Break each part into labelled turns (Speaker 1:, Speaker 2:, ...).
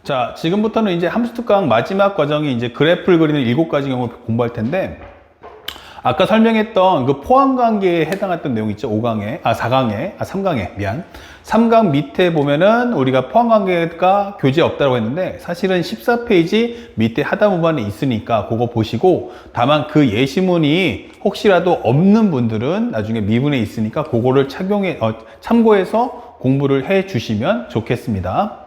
Speaker 1: 자, 지금부터는 이제 함수 특강 마지막 과정이 이제 그래프를 그리는 7가지 경우를 공부할 텐데, 아까 설명했던 그 포함관계에 해당했던 내용 있죠? 3강에, 미안. 3강 밑에 보면은 우리가 포함관계가 교재에 없다고 했는데, 사실은 14페이지 밑에 하단부분에 있으니까 그거 보시고, 다만 그 예시문이 혹시라도 없는 분들은 나중에 미분에 있으니까 그거를 참고해서 공부를 해 주시면 좋겠습니다.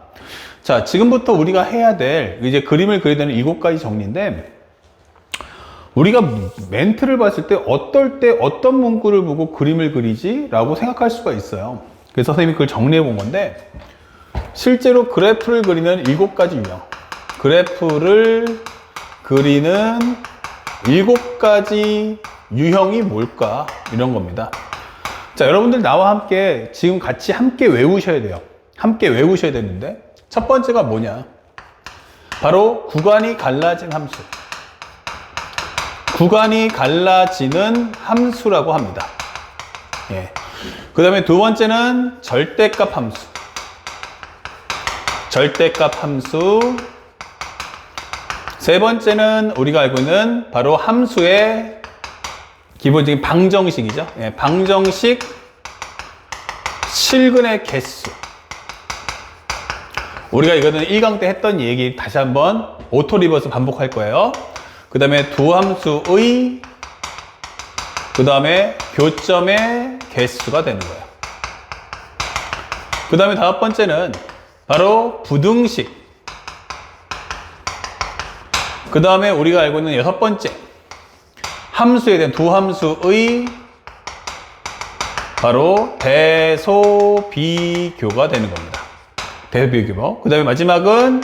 Speaker 1: 자, 지금부터 우리가 해야 될 이제 그림을 그려야 되는 7가지 정리인데, 우리가 멘트를 봤을 때 어떨 때 어떤 문구를 보고 그림을 그리지? 라고 생각할 수가 있어요. 그래서 선생님이 그걸 정리해 본 건데, 실제로 그래프를 그리는 7가지 유형, 그래프를 그리는 7가지 유형이 뭘까? 이런 겁니다. 자, 여러분들 나와 함께 지금 같이 함께 외우셔야 돼요. 함께 외우셔야 되는데, 첫 번째가 뭐냐? 바로 구간이 갈라진 함수. 구간이 갈라지는 함수라고 합니다. 예. 그 다음에 두 번째는 절대값 함수. 절대값 함수. 세 번째는 우리가 알고 있는 바로 함수의 기본적인 방정식이죠. 예. 방정식 실근의 개수. 우리가 이거는 1강 때 했던 얘기 다시 한번 오토 리버스 반복할 거예요. 그 다음에 두 함수의 그 다음에 교점의 개수가 되는 거예요. 그 다음에 다섯 번째는 바로 부등식. 그 다음에 우리가 알고 있는 여섯 번째 함수에 대한 두 함수의 바로 대소비교가 되는 겁니다. 대소비교. 그 다음에 마지막은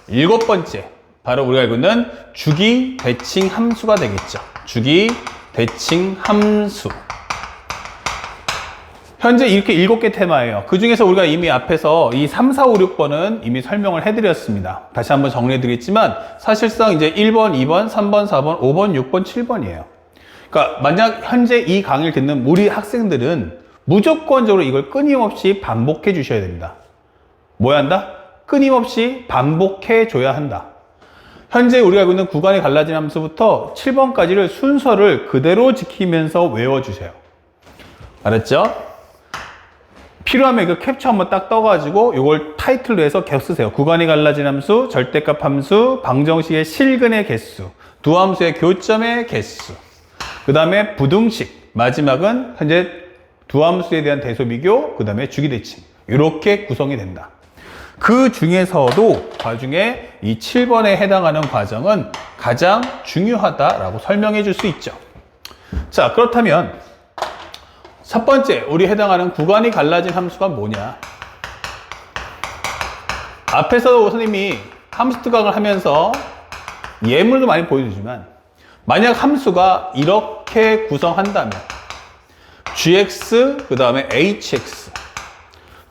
Speaker 1: 7번째 바로 우리가 알고 있는 주기 대칭 함수가 되겠죠. 주기 대칭 함수. 현재 이렇게 7개 테마예요. 그 중에서 우리가 이미 앞에서 이 3, 4, 5, 6번은 이미 설명을 해드렸습니다. 다시 한번 정리해 드리겠지만 사실상 이제 1번, 2번, 3번, 4번, 5번, 6번, 7번이에요. 그러니까 만약 현재 이 강의를 듣는 우리 학생들은 무조건적으로 이걸 끊임없이 반복해 주셔야 됩니다. 뭐 한다? 끊임없이 반복해 줘야 한다. 현재 우리가 알고 있는 구간이 갈라진 함수부터 7번까지를 순서를 그대로 지키면서 외워주세요. 알았죠? 필요하면 이거 캡처 한번 딱 떠가지고 이걸 타이틀로 해서 계속 쓰세요. 구간이 갈라진 함수, 절대값 함수, 방정식의 실근의 개수, 두 함수의 교점의 개수, 그 다음에 부등식, 마지막은 현재 두 함수에 대한 대소비교, 그 다음에 주기대칭. 이렇게 구성이 된다. 그 중에서도 나중에 이 7번에 해당하는 과정은 가장 중요하다라고 설명해 줄 수 있죠. 자, 그렇다면 첫 번째 우리 해당하는 구간이 갈라진 함수가 뭐냐? 앞에서 선생님이 함수 특강을 하면서 예물도 많이 보여주지만 만약 함수가 이렇게 구성한다면 gx 그 다음에 hx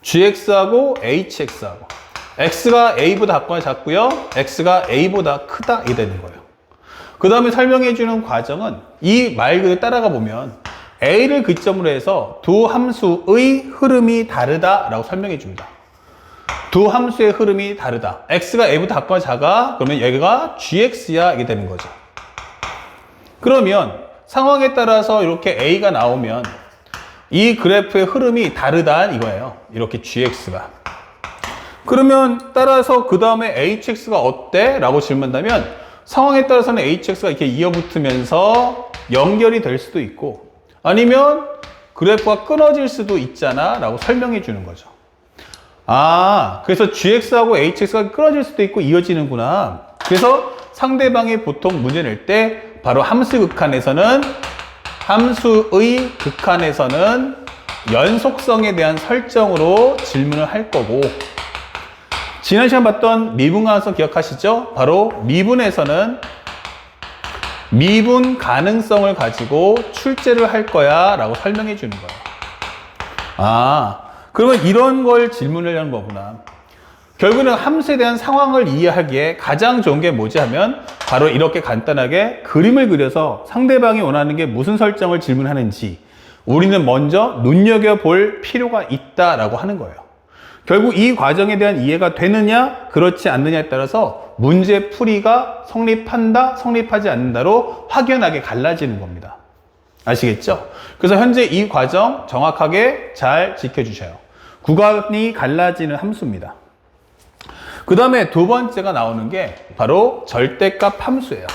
Speaker 1: gx하고 hx하고 x가 a보다 작거나 작고요, x가 a보다 크다 이 되는 거예요. 그 다음에 설명해 주는 과정은 이 말 그대로 따라가 보면 a를 기점으로 해서 두 함수의 흐름이 다르다라고 설명해 줍니다. 두 함수의 흐름이 다르다. x가 a보다 작거나 작아 그러면 여기가 gx야 이게 되는 거죠. 그러면 상황에 따라서 이렇게 a가 나오면 이 그래프의 흐름이 다르다 이거예요. 이렇게 gx가. 그러면 따라서 그 다음에 hx가 어때? 라고 질문한다면 상황에 따라서는 hx가 이렇게 이어붙으면서 연결이 될 수도 있고 아니면 그래프가 끊어질 수도 있잖아 라고 설명해 주는 거죠. 아, 그래서 gx하고 hx가 끊어질 수도 있고 이어지는구나. 그래서 상대방이 보통 문제 낼 때 바로 함수의 극한에서는 연속성에 대한 설정으로 질문을 할 거고, 지난 시간 봤던 미분 가능성 기억하시죠? 바로 미분에서는 미분 가능성을 가지고 출제를 할 거야 라고 설명해 주는 거예요. 아, 그러면 이런 걸 질문을 하는 거구나. 결국에는 함수에 대한 상황을 이해하기에 가장 좋은 게 뭐지 하면 바로 이렇게 간단하게 그림을 그려서 상대방이 원하는 게 무슨 설정을 질문하는지 우리는 먼저 눈여겨볼 필요가 있다라고 하는 거예요. 결국 이 과정에 대한 이해가 되느냐 그렇지 않느냐에 따라서 문제 풀이가 성립한다 성립하지 않는다로 확연하게 갈라지는 겁니다. 아시겠죠? 그래서 현재 이 과정 정확하게 잘 지켜주셔요. 구간이 갈라지는 함수입니다. 그 다음에 두 번째가 나오는 게 바로 절대값 함수예요.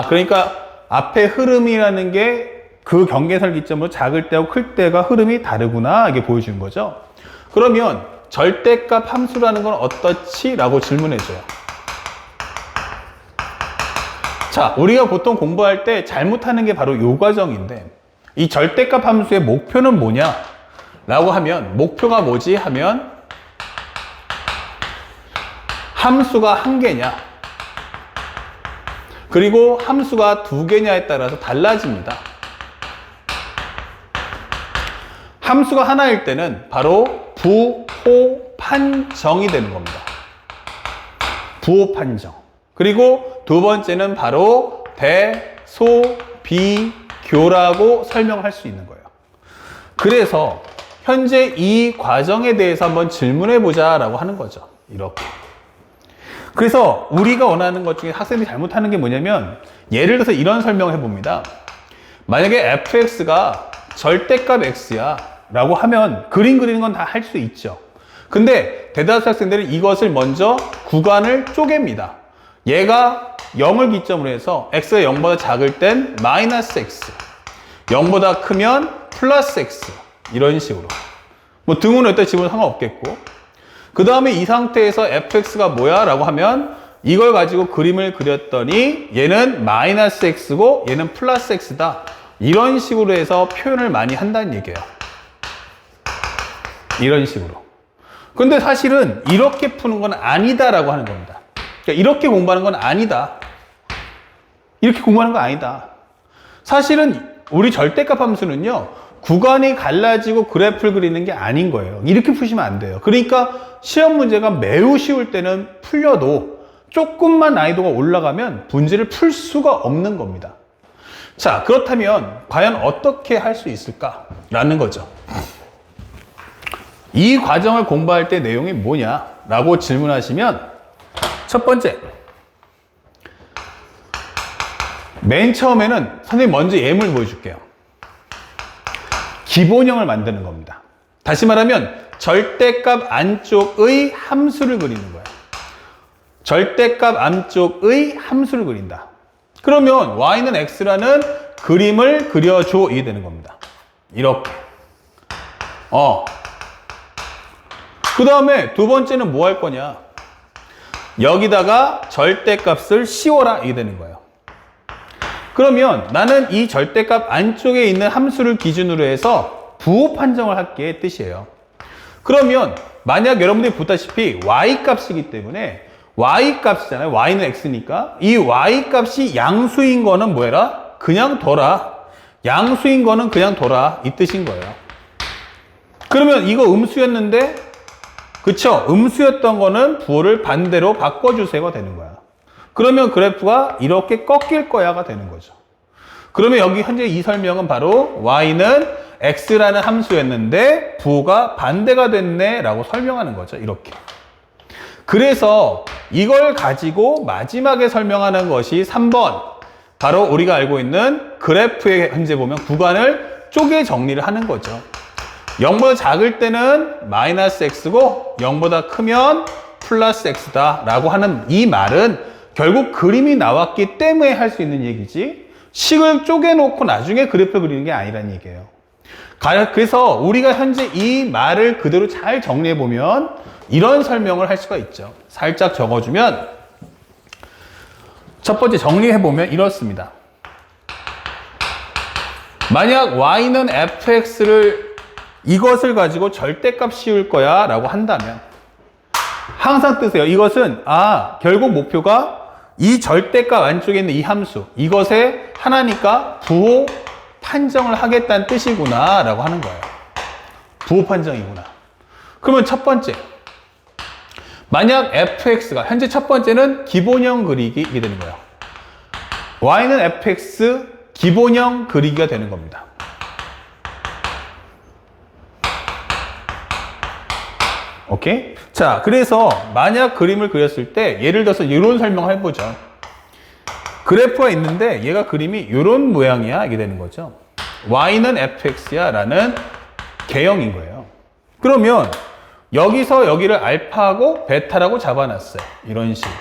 Speaker 1: 그러니까 앞에 흐름이라는 게 그 경계선 기점으로 작을 때하고 클 때가 흐름이 다르구나 이게 보여주는 거죠. 그러면 절대값 함수라는 건 어떻지? 라고 질문해줘요. 자, 우리가 보통 공부할 때 잘못하는 게 바로 이 과정인데 이 절대값 함수의 목표는 뭐냐? 라고 하면 목표가 뭐지? 하면 함수가 한 개냐 그리고 함수가 두 개냐에 따라서 달라집니다. 함수가 하나일 때는 바로 부호판정이 되는 겁니다. 부호판정. 그리고 두 번째는 바로 대소비교라고 설명할 수 있는 거예요. 그래서 현재 이 과정에 대해서 한번 질문해 보자라고 하는 거죠. 이렇게. 그래서 우리가 원하는 것 중에 학생들이 잘못하는 게 뭐냐면 예를 들어서 이런 설명을 해봅니다. 만약에 fx가 절대값 x야 라고 하면 그림 그리는 건 다 할 수 있죠. 근데 대다수 학생들은 이것을 먼저 구간을 쪼갭니다. 얘가 0을 기점으로 해서 x가 0보다 작을 땐 마이너스 x 0보다 크면 플러스 x 이런 식으로 뭐 등호는 여기다 집어도 상관없겠고 그 다음에 이 상태에서 fx가 뭐야? 라고 하면 이걸 가지고 그림을 그렸더니 얘는 마이너스 x고 얘는 플러스 x다. 이런 식으로 해서 표현을 많이 한다는 얘기예요. 이런 식으로. 근데 사실은 이렇게 푸는 건 아니다라고 하는 겁니다. 그러니까 이렇게 공부하는 건 아니다. 이렇게 공부하는 건 아니다. 사실은 우리 절대값 함수는요. 구간이 갈라지고 그래프를 그리는 게 아닌 거예요. 이렇게 푸시면 안 돼요. 그러니까 시험 문제가 매우 쉬울 때는 풀려도 조금만 난이도가 올라가면 문제를 풀 수가 없는 겁니다. 자, 그렇다면 과연 어떻게 할 수 있을까라는 거죠. 이 과정을 공부할 때 내용이 뭐냐라고 질문하시면 첫 번째, 맨 처음에는 선생님 먼저 예물 보여줄게요. 기본형을 만드는 겁니다. 다시 말하면 절대값 안쪽의 함수를 그리는 거예요. 절대값 안쪽의 함수를 그린다. 그러면 y는 x라는 그림을 그려줘 이게 되는 겁니다. 이렇게. 그 다음에 두 번째는 뭐 할 거냐? 여기다가 절대값을 씌워라 이게 되는 거예요. 그러면 나는 이 절대값 안쪽에 있는 함수를 기준으로 해서 부호 판정을 할게 뜻이에요. 그러면 만약 여러분들이 보다시피 y값이기 때문에 y값이잖아요. y는 x니까 이 y값이 양수인 거는 뭐해라? 그냥 둬라. 양수인 거는 그냥 둬라 이 뜻인 거예요. 그러면 이거 음수였는데 그쵸? 음수였던 거는 부호를 반대로 바꿔주세요가 되는 거야. 그러면 그래프가 이렇게 꺾일 거야가 되는 거죠. 그러면 여기 현재 이 설명은 바로 y는 x라는 함수였는데 부호가 반대가 됐네 라고 설명하는 거죠. 이렇게. 그래서 이걸 가지고 마지막에 설명하는 것이 3번. 바로 우리가 알고 있는 그래프에 현재 보면 구간을 쪼개 정리를 하는 거죠. 0보다 작을 때는 마이너스 x고 0보다 크면 플러스 x다 라고 하는 이 말은 결국 그림이 나왔기 때문에 할 수 있는 얘기지 식을 쪼개놓고 나중에 그래프를 그리는 게 아니라는 얘기예요. 그래서 우리가 현재 이 말을 그대로 잘 정리해보면 이런 설명을 할 수가 있죠. 살짝 적어주면 첫 번째 정리해보면 이렇습니다. 만약 y는 fx를 이것을 가지고 절대값 씌울 거야 라고 한다면 항상 뜨세요. 이것은 결국 목표가 이 절대값 안쪽에 있는 이 함수 이것의 하나니까 부호 판정을 하겠다는 뜻이구나 라고 하는 거예요. 부호 판정이구나. 그러면 첫 번째 만약 fx가 현재 첫 번째는 기본형 그리기 이게 되는 거예요. y는 fx 기본형 그리기가 되는 겁니다. 오케이? 자, 그래서 만약 그림을 그렸을 때 예를 들어서 이런 설명을 해보죠. 그래프가 있는데 얘가 그림이 이런 모양이야 이게 되는 거죠. y는 fx야 라는 개형인 거예요. 그러면 여기서 여기를 알파하고 베타라고 잡아놨어요. 이런 식으로.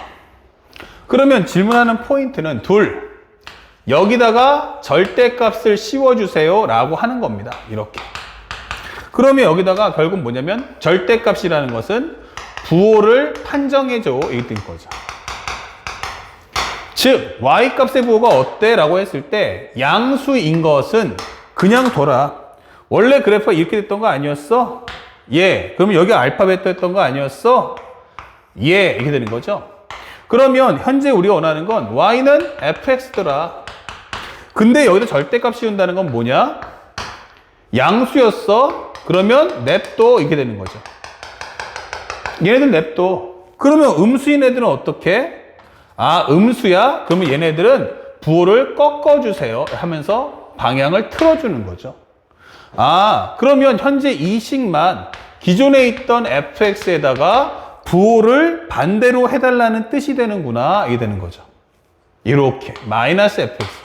Speaker 1: 그러면 질문하는 포인트는 둘. 여기다가 절대값을 씌워주세요 라고 하는 겁니다. 이렇게. 그러면 여기다가 결국 뭐냐면 절대값이라는 것은 부호를 판정해줘 이게 된 거죠. 즉 y값의 부호가 어때? 라고 했을 때 양수인 것은 그냥 둬라. 원래 그래프가 이렇게 됐던 거 아니었어? 예. 그러면 여기 알파 베타 했던 거 아니었어? 예. 이렇게 되는 거죠. 그러면 현재 우리가 원하는 건 y는 fx더라. 근데 여기다 절대값 씌운다는 건 뭐냐? 양수였어? 그러면 냅둬 이렇게 되는 거죠. 얘네들 냅둬. 그러면 음수인 애들은 어떻게? 아, 음수야? 그러면 얘네들은 부호를 꺾어주세요 하면서 방향을 틀어주는 거죠. 아, 그러면 현재 이 식만 기존에 있던 fx에다가 부호를 반대로 해달라는 뜻이 되는구나 이게 되는 거죠. 이렇게 마이너스 fx.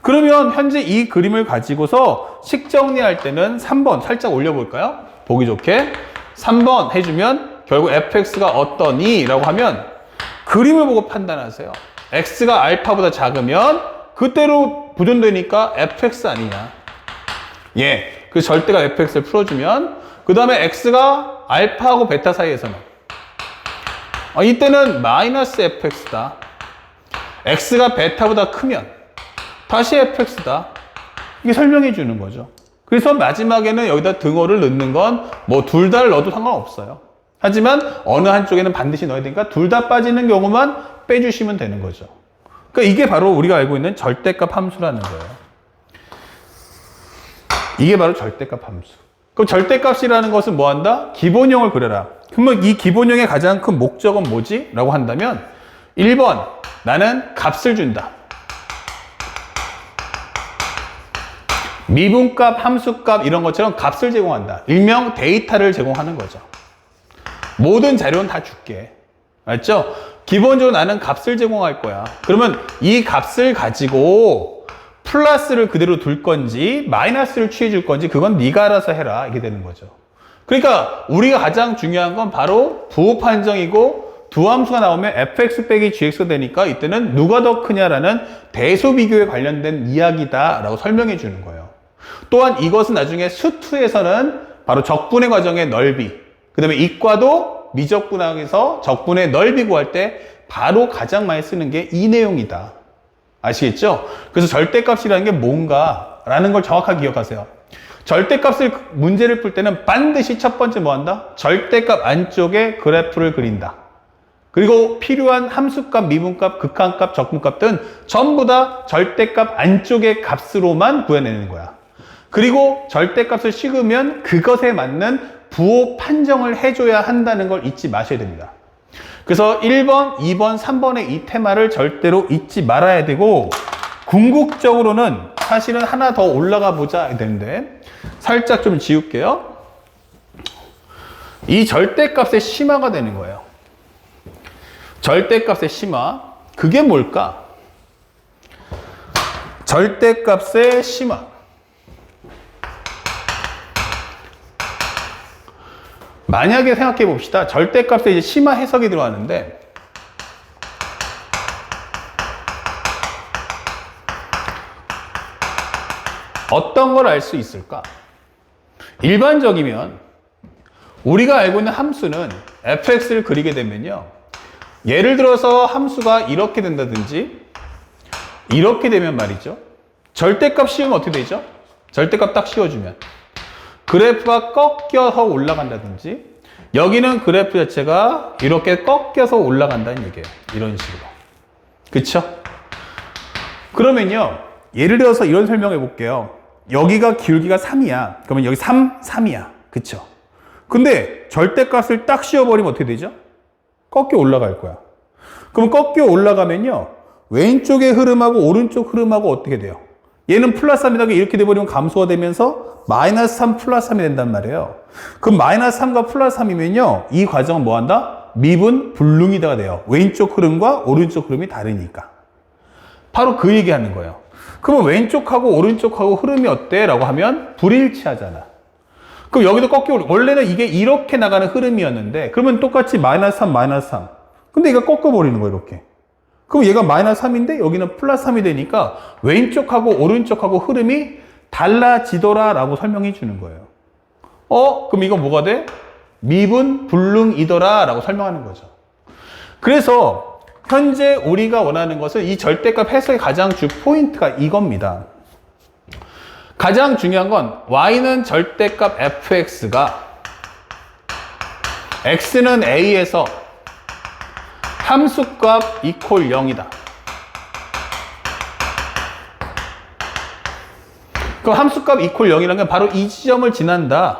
Speaker 1: 그러면 현재 이 그림을 가지고서 식 정리할 때는 3번 살짝 올려볼까요? 보기 좋게 3번 해주면 결국 fx가 어떠니? 라고 하면 그림을 보고 판단하세요. x가 알파보다 작으면 그대로 부존되니까 fx 아니냐. 예, 그 절대가 fx를 풀어주면 그 다음에 x가 알파하고 베타 사이에서는 이때는 마이너스 fx다. x가 베타보다 크면 다시 fx다. 이게 설명해 주는 거죠. 그래서 마지막에는 여기다 등호를 넣는 건 뭐 둘 다를 넣어도 상관없어요. 하지만 어느 한쪽에는 반드시 넣어야 되니까 둘 다 빠지는 경우만 빼주시면 되는 거죠. 그러니까 이게 바로 우리가 알고 있는 절대값 함수라는 거예요. 이게 바로 절대값 함수. 그럼 절대값이라는 것은 뭐 한다? 기본형을 그려라. 그러면 이 기본형의 가장 큰 목적은 뭐지? 라고 한다면 1번 나는 값을 준다. 미분값, 함수값 이런 것처럼 값을 제공한다. 일명 데이터를 제공하는 거죠. 모든 자료는 다 줄게. 맞죠? 기본적으로 나는 값을 제공할 거야. 그러면 이 값을 가지고 플러스를 그대로 둘 건지 마이너스를 취해 줄 건지 그건 네가 알아서 해라. 이게 되는 거죠. 그러니까 우리가 가장 중요한 건 바로 부호 판정이고 두 함수가 나오면 fx 빼기 gx가 되니까 이때는 누가 더 크냐라는 대소 비교에 관련된 이야기다라고 설명해 주는 거예요. 또한 이것은 나중에 수투에서는 바로 적분의 과정의 넓이, 그 다음에 이과도 미적분학에서 적분의 넓이 구할 때 바로 가장 많이 쓰는 게 이 내용이다. 아시겠죠? 그래서 절대값이라는 게 뭔가라는 걸 정확하게 기억하세요. 절대값을 문제를 풀 때는 반드시 첫 번째 뭐 한다? 절대값 안쪽에 그래프를 그린다. 그리고 필요한 함수값, 미분값, 극한값, 적분값 등 전부 다 절대값 안쪽의 값으로만 구해내는 거야. 그리고 절대값을 씌우면 그것에 맞는 부호 판정을 해줘야 한다는 걸 잊지 마셔야 됩니다. 그래서 1번, 2번, 3번의 이 테마를 절대로 잊지 말아야 되고 궁극적으로는 사실은 하나 더 올라가 보자 되는데 살짝 좀 지울게요. 이 절대값의 심화가 되는 거예요. 절대값의 심화, 그게 뭘까? 절대값의 심화. 만약에 생각해 봅시다. 절대값에 이제 심화 해석이 들어가는데 어떤 걸 알 수 있을까? 일반적이면 우리가 알고 있는 함수는 fx를 그리게 되면요. 예를 들어서 함수가 이렇게 된다든지 이렇게 되면 말이죠. 절대값 씌우면 어떻게 되죠? 절대값 딱 씌워주면 그래프가 꺾여서 올라간다든지 여기는 그래프 자체가 이렇게 꺾여서 올라간다는 얘기예요. 이런 식으로. 그쵸? 그러면요. 예를 들어서 이런 설명해 볼게요. 여기가 기울기가 3이야. 그러면 여기 3이야. 그쵸? 근데 절대값을 딱 씌워버리면 어떻게 되죠? 꺾여 올라갈 거야. 그럼 꺾여 올라가면요. 왼쪽의 흐름하고 오른쪽 흐름하고 어떻게 돼요? 얘는 플러스 3이라고 이렇게 돼버리면 감소가 되면서 마이너스 3 플러스 3이 된단 말이에요. 그럼 마이너스 3과 플러스 3이면요. 이 과정은 뭐 한다? 미분 불능이다가 돼요. 왼쪽 흐름과 오른쪽 흐름이 다르니까. 바로 그 얘기하는 거예요. 그러면 왼쪽하고 오른쪽하고 흐름이 어때? 라고 하면 불일치하잖아. 그럼 여기도 꺾여, 원래는 이게 이렇게 나가는 흐름이었는데, 그러면 똑같이 마이너스 3, 마이너스 3. 근데 얘가 꺾어버리는 거예요, 이렇게. 그럼 얘가 마이너스 3인데, 여기는 플러스 3이 되니까, 왼쪽하고 오른쪽하고 흐름이 달라지더라 라고 설명해 주는 거예요. 그럼 이거 뭐가 돼? 미분 불능이더라 라고 설명하는 거죠. 그래서, 현재 우리가 원하는 것은 이 절대값 해석의 가장 주 포인트가 이겁니다. 가장 중요한 건 y는 절대값 fx가 x는 a에서 함수값 equal 0이다. 그럼 함수값 equal 0이라는 건 바로 이 지점을 지난다.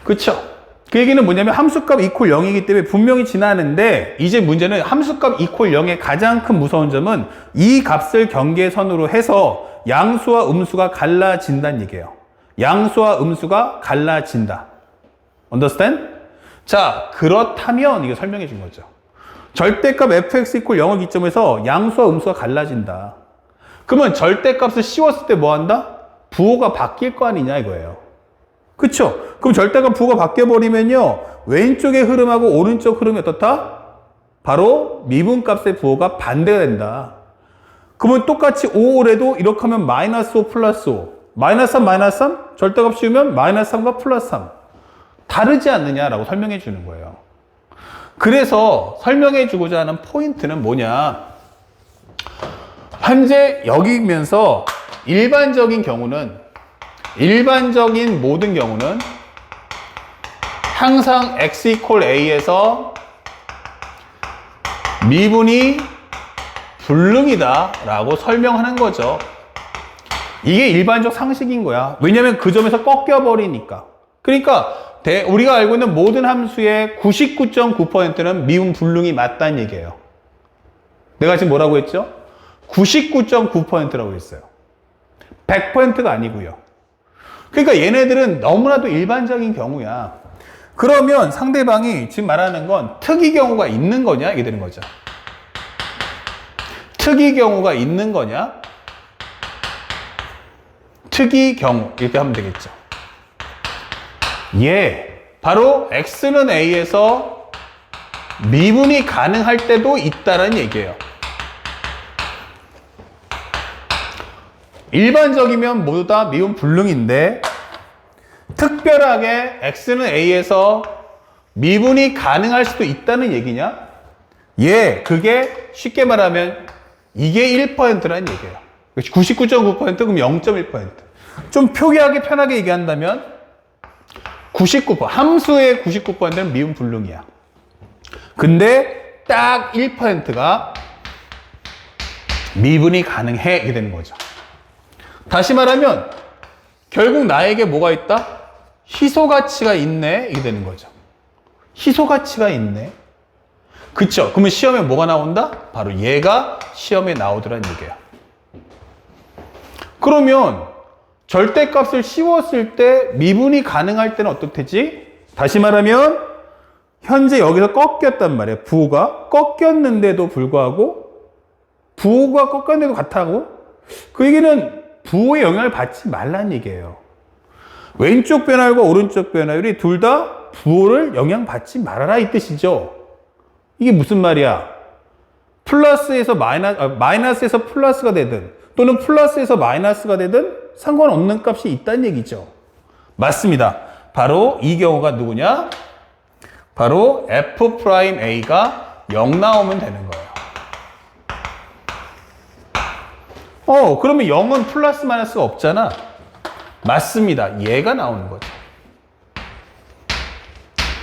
Speaker 1: 그쵸? 그 얘기는 뭐냐면 함수값 equal 0이기 때문에 분명히 지나는데 이제 문제는 함수값 equal 0의 가장 큰 무서운 점은 이 값을 경계선으로 해서 양수와 음수가 갈라진다는 얘기예요. 양수와 음수가 갈라진다. Understand? 자, 그렇다면 이거 설명해 준 거죠. 절대값 fx equal 0을 기점에서 양수와 음수가 갈라진다. 그러면 절대값을 씌웠을 때 뭐 한다? 부호가 바뀔 거 아니냐 이거예요. 그쵸? 그럼 절대값 부호가 바뀌어버리면요. 왼쪽의 흐름하고 오른쪽 흐름이 어떻다? 바로 미분값의 부호가 반대가 된다. 그러면 똑같이 5래도 이렇게 하면 마이너스 5 플러스 5. 마이너스 3 마이너스 3? 절대값 씌우면 마이너스 3과 플러스 3. 다르지 않느냐라고 설명해 주는 거예요. 그래서 설명해 주고자 하는 포인트는 뭐냐? 현재 여기면서 일반적인 모든 경우는 항상 x equal a에서 미분이 불능이다 라고 설명하는 거죠. 이게 일반적 상식인 거야. 왜냐면 그 점에서 꺾여버리니까. 그러니까 우리가 알고 있는 모든 함수의 99.9%는 미분 불능이 맞다는 얘기예요. 내가 지금 뭐라고 했죠? 99.9%라고 했어요. 100%가 아니고요. 그러니까 얘네들은 너무나도 일반적인 경우야. 그러면 상대방이 지금 말하는 건 특이 경우가 있는 거냐? 이게 되는 거죠. 특이 경우가 있는 거냐? 특이 경우 이렇게 하면 되겠죠. 바로 x는 a에서 미분이 가능할 때도 있다는 얘기예요. 일반적이면 모두 다 미분 불능인데 특별하게 x는 a에서 미분이 가능할 수도 있다는 얘기냐? 그게 쉽게 말하면 이게 1%라는 얘기예요. 99.9% 그럼 0.1%. 좀 표기하기 편하게 얘기한다면 99%, 함수의 99%는 미분 불능이야. 근데 딱 1%가 미분이 가능해 이렇게 되는 거죠. 다시 말하면 결국 나에게 뭐가 있다? 희소가치가 있네 이렇게 되는 거죠. 희소가치가 있네. 그쵸? 그러면 시험에 뭐가 나온다? 바로 얘가 시험에 나오더란 얘기예요. 그러면 절대값을 씌웠을 때 미분이 가능할 때는 어떻대지? 다시 말하면 현재 여기서 꺾였단 말이에요. 부호가 꺾였는데도 불구하고 부호가 꺾였는데도 같다고? 그 얘기는 부호의 영향을 받지 말라는 얘기예요. 왼쪽 변화율과 오른쪽 변화율이 둘 다 부호를 영향받지 말아라 이 뜻이죠. 이게 무슨 말이야? 플러스에서 마이너스에서 플러스가 되든 또는 플러스에서 마이너스가 되든 상관없는 값이 있다는 얘기죠. 맞습니다. 바로 이 경우가 누구냐? 바로 f'a가 0 나오면 되는 거예요. 그러면 0은 플러스 마이너스가 없잖아. 맞습니다. 얘가 나오는 거죠.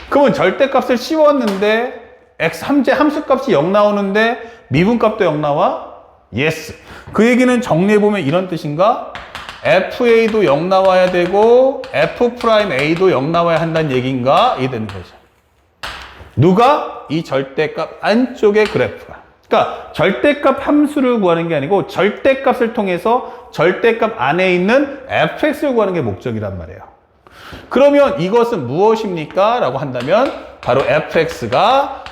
Speaker 1: 그러면 절대값을 씌웠는데 함수값이 0 나오는데 미분값도 0 나와? Yes. 그 얘기는 정리해보면 이런 뜻인가? FA도 0 나와야 되고 F'A도 0 나와야 한다는 얘기인가? 이게 되는 거죠. 누가? 이 절대값 안쪽의 그래프가. 그러니까 절대값 함수를 구하는 게 아니고 절대값을 통해서 절대값 안에 있는 fx를 구하는 게 목적이란 말이에요. 그러면 이것은 무엇입니까? 라고 한다면 바로 fx가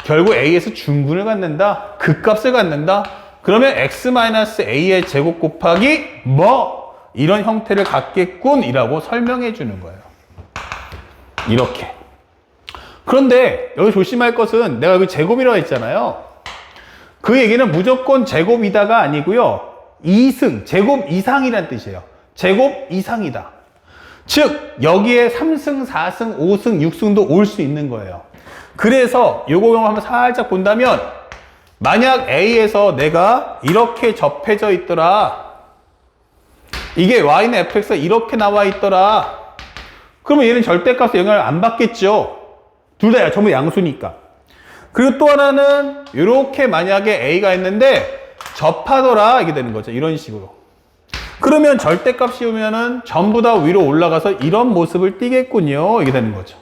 Speaker 1: 결국 a에서 중근을 갖는다. 극값을 갖는다. 그러면 x-a의 제곱 곱하기 이런 형태를 갖겠군 이라고 설명해 주는 거예요. 이렇게. 그런데 여기 조심할 것은 내가 여기 제곱이라고 했잖아요. 그 얘기는 무조건 제곱이다가 아니고요. 이승, 제곱 이상이란 뜻이에요. 제곱 이상이다. 즉 여기에 3승, 4승, 5승, 6승도 올 수 있는 거예요. 그래서 요거 한번 살짝 본다면 만약 A에서 내가 이렇게 접해져 있더라. 이게 y는 fx가 이렇게 나와 있더라. 그러면 얘는 절대값에 영향을 안 받겠죠. 둘 다 전부 양수니까. 그리고 또 하나는 이렇게 만약에 a가 있는데 접하더라 이게 되는 거죠. 이런 식으로. 그러면 절대값 씌우면은 전부 다 위로 올라가서 이런 모습을 띠겠군요. 이게 되는 거죠.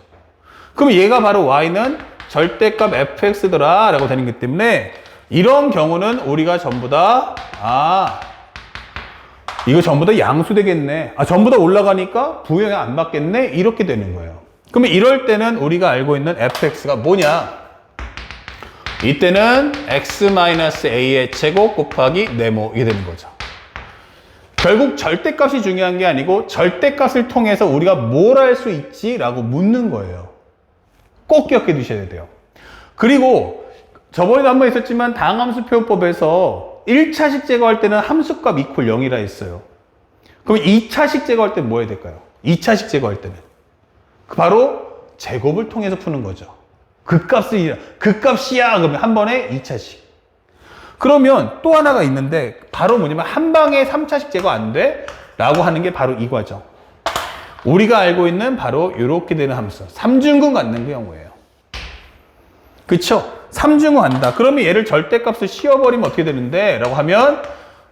Speaker 1: 그럼 얘가 바로 y는 절대값 fx더라 라고 되는 거기 때문에 이런 경우는 우리가 전부 다 이거 전부 다 양수 되겠네. 전부 다 올라가니까 부여에 안 받겠네. 이렇게 되는 거예요. 그러면 이럴 때는 우리가 알고 있는 fx가 뭐냐? 이때는 x-a의 제곱 곱하기 네모 이게 되는 거죠. 결국 절대값이 중요한 게 아니고 절대값을 통해서 우리가 뭘 할 수 있지? 라고 묻는 거예요. 꼭 기억해 두셔야 돼요. 그리고 저번에도 한번 있었지만 다항함수 표현법에서 1차식 제거할 때는 함수값 이퀄 0이라 했어요. 그럼 2차식 제거할 때는 뭐 해야 될까요? 2차식 제거할 때는 바로 제곱을 통해서 푸는 거죠. 극값이야 그러면 한 번에 2차식. 그러면 또 하나가 있는데 바로 뭐냐면 한 방에 3차식 제거 안 돼? 라고 하는 게 바로 이 과정. 우리가 알고 있는 바로 이렇게 되는 함수 3중근 갖는 그 경우예요. 그쵸? 3중근 한다. 그러면 얘를 절대값을 씌워버리면 어떻게 되는데? 라고 하면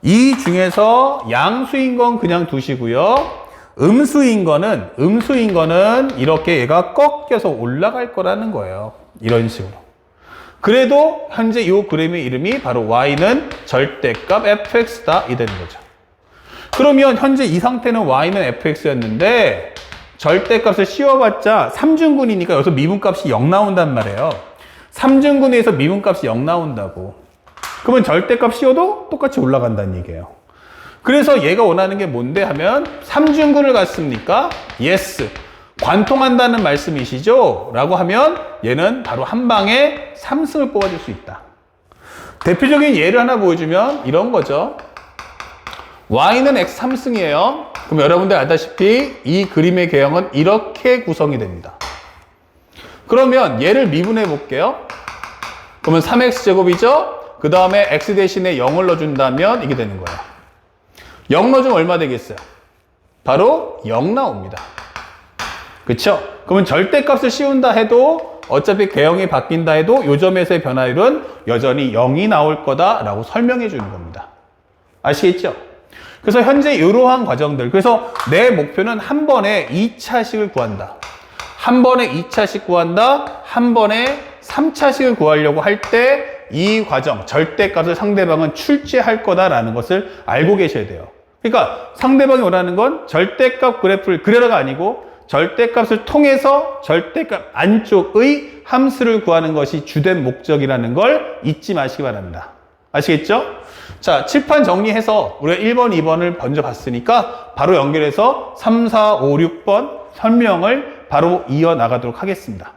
Speaker 1: 이 중에서 양수인 건 그냥 두시고요. 음수인 거는 이렇게 얘가 꺾여서 올라갈 거라는 거예요. 이런 식으로. 그래도 현재 이 그림의 이름이 바로 y는 절대값 fx다 이 되는 거죠. 그러면 현재 이 상태는 y는 fx였는데 절대값을 씌워봤자 3중근이니까 여기서 미분값이 0 나온단 말이에요. 3중근에서 미분값이 0 나온다고. 그러면 절대값 씌워도 똑같이 올라간다는 얘기예요. 그래서 얘가 원하는 게 뭔데 하면 3중근을 갖습니까? yes. 관통한다는 말씀이시죠? 라고 하면 얘는 바로 한 방에 3승을 뽑아줄 수 있다. 대표적인 예를 하나 보여주면 이런 거죠. y는 x 3승이에요. 그럼 여러분들 알다시피 이 그림의 개형은 이렇게 구성이 됩니다. 그러면 얘를 미분해 볼게요. 그러면 3x제곱이죠? 그 다음에 x 대신에 0을 넣어준다면 이게 되는 거예요. 0 넣어주면 얼마 되겠어요? 바로 0 나옵니다. 그쵸? 그러면 절대값을 씌운다 해도 어차피 개형이 바뀐다 해도 요 점에서의 변화율은 여전히 0이 나올 거다라고 설명해 주는 겁니다. 아시겠죠? 그래서 현재 이러한 과정들. 그래서 내 목표는 한 번에 2차식을 구한다. 한 번에 2차식 구한다. 한 번에 3차식을 구하려고 할 때 이 과정, 절대값을 상대방은 출제할 거다라는 것을 알고 계셔야 돼요. 그러니까 상대방이 원하는 건 절대값 그래프를 그려라가 아니고 절대값을 통해서 절대값 안쪽의 함수를 구하는 것이 주된 목적이라는 걸 잊지 마시기 바랍니다. 아시겠죠? 자, 칠판 정리해서 우리가 1번, 2번을 먼저 봤으니까 바로 연결해서 3, 4, 5, 6번 설명을 바로 이어나가도록 하겠습니다.